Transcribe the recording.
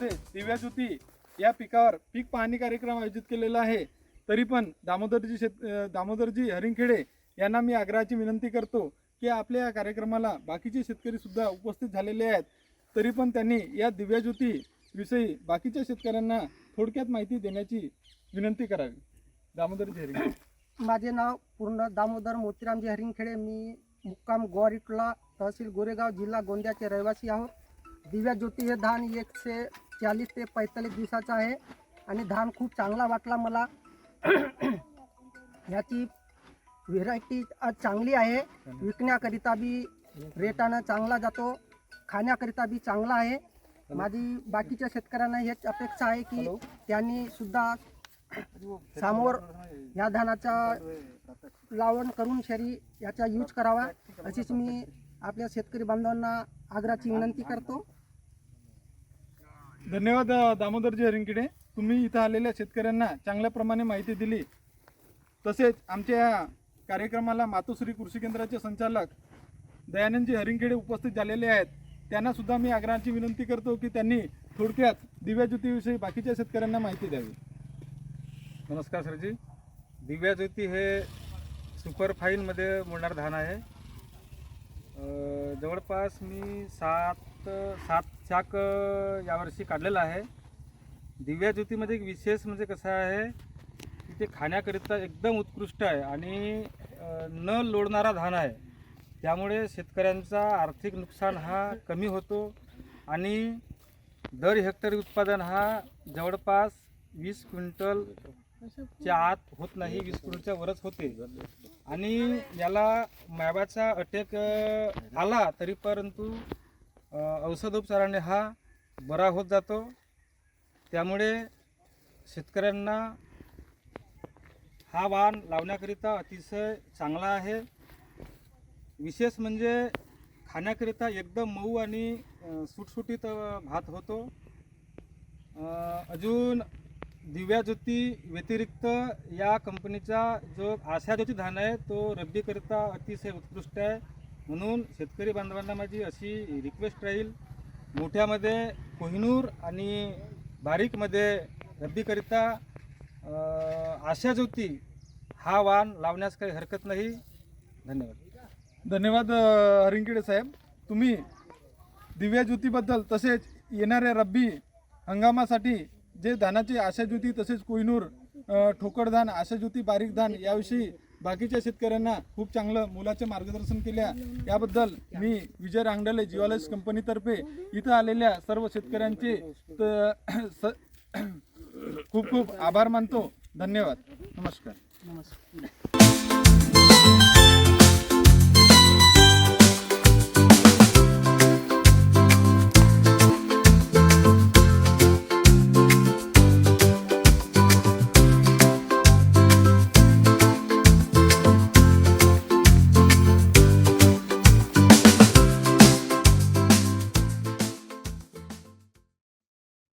तसेच दिव्या ज्योती या पिकावर पीक पाहणी कार्यक्रम आयोजित केलेला आहे। तरी पण दामोदरजी हरिंगखेडे यांना मी आग्रहाची विनंती करतो की आपल्या या कार्यक्रमाला बाकीचे शेतकरी सुद्धा उपस्थित झालेले आहेत, तरी पण त्यांनी या दिव्या ज्योती विषयी बाकीच्या शेतकऱ्यांना थोडक्यात माहिती देण्याची विनंती करावी। दामोदरजी हरिंगखेडे। माझे नाव पूर्ण दामोदर मोतीरामजी हरिंगखेडे, मी मुक्काम गोवारीटला, तहसील गोरेगाव, जिल्हा गोंदियाचे रहिवासी आहोत। दिव्या ज्योती हे धान 140 ते 45 दिवसाचं आहे आणि धान खूप चांगला वाटला मला। याची व्हेरायटी चांगली आहे, विकण्याकरिता बी रेटानं चांगला जातो, खाण्याकरिता बी चांगला आहे। माझी बाकीच्या शेतकऱ्यांना हेच अपेक्षा आहे की त्यांनी सुद्धा समोर या धानाचा लावण करून शरी याचा यूज करावा, अशीच मी आपल्या शेतकरी बांधवांना आग्रहाची विनंती करतो। धन्यवाद दामोदरजी हरिंगखेडे, तुम्ही इथं आलेल्या शेतकऱ्यांना चांगल्या प्रमाणे माहिती दिली। तसेच आमच्या या कार्यक्रमाला मातोश्री कृषी केंद्राचे संचालक दयानंदजी हरिंगखेडे उपस्थित झालेले आहेत, त्यांना सुद्धा मी आग्रहाची विनंती करतो की त्यांनी थोडक्यात दिव्या ज्योतीविषयी बाकीच्या शेतकऱ्यांना माहिती द्यावी। नमस्कार सरजी। दिव्या ज्योती हे सुपर फाईनमध्ये मोडणारं धान आहे। जवळपास मी सात चाक यावर्षी काढलेलं आहे। दिव्या ज्योतीमध्ये एक विशेष म्हणजे कसं आहे की ते खाण्याकरिता एकदम उत्कृष्ट आहे आणि न लोढणारा धान आहे, त्यामुळे शेतकऱ्यांचा आर्थिक नुकसान हा कमी होतो आणि दर हेक्टरी उत्पादन हा जवळपास 20 क्विंटलच्या आत होत नाही, 20 क्विंटलच्या वरच होते। आणि याला मॅबाचा अटॅक आला तरी परंतु औषधोपचाराने हा बरा होत जातो, त्यामुळे शेतकऱ्यांना हा वाण लावण्याकरिता अतिशय चांगला आहे। विशेष म्हणजे खाण्याकरिता एकदम मऊ आणि सुटसुटीत भात होतो। अजून दिव्या ज्योती व्यतिरिक्त या कंपनीचा जो आशा ज्योती धान आहे तो रब्बीकरिता अतिशय उत्कृष्ट आहे। म्हणून शेतकरी बांधवांना माझी अशी रिक्वेस्ट राहील, मोठ्यामध्ये कोहिनूर आणि बारीकमध्ये रब्बीकरिता आशा ज्योती हा वाण लावण्यास काही हरकत नाही। धन्यवाद। धन्यवाद हरिंगखेडे साहेब, तुम्ही दिव्या ज्योतीबद्दल तसेच येणाऱ्या रब्बी हंगामासाठी जे धानाचे आशा ज्योती तसेच कोहिनूर ठोकळ धान, आशा ज्योती बारीक धान याविषयी बाकीच्या शेतकऱ्यांना खूप चांगलं मोलाचे मार्गदर्शन केल्या याबद्दल मी विजय रांगडले जिओलॉजिस्ट कंपनीतर्फे इथं आलेल्या सर्व शेतकऱ्यांचे खूप खूप आभार मानतो। धन्यवाद। नमस्कार।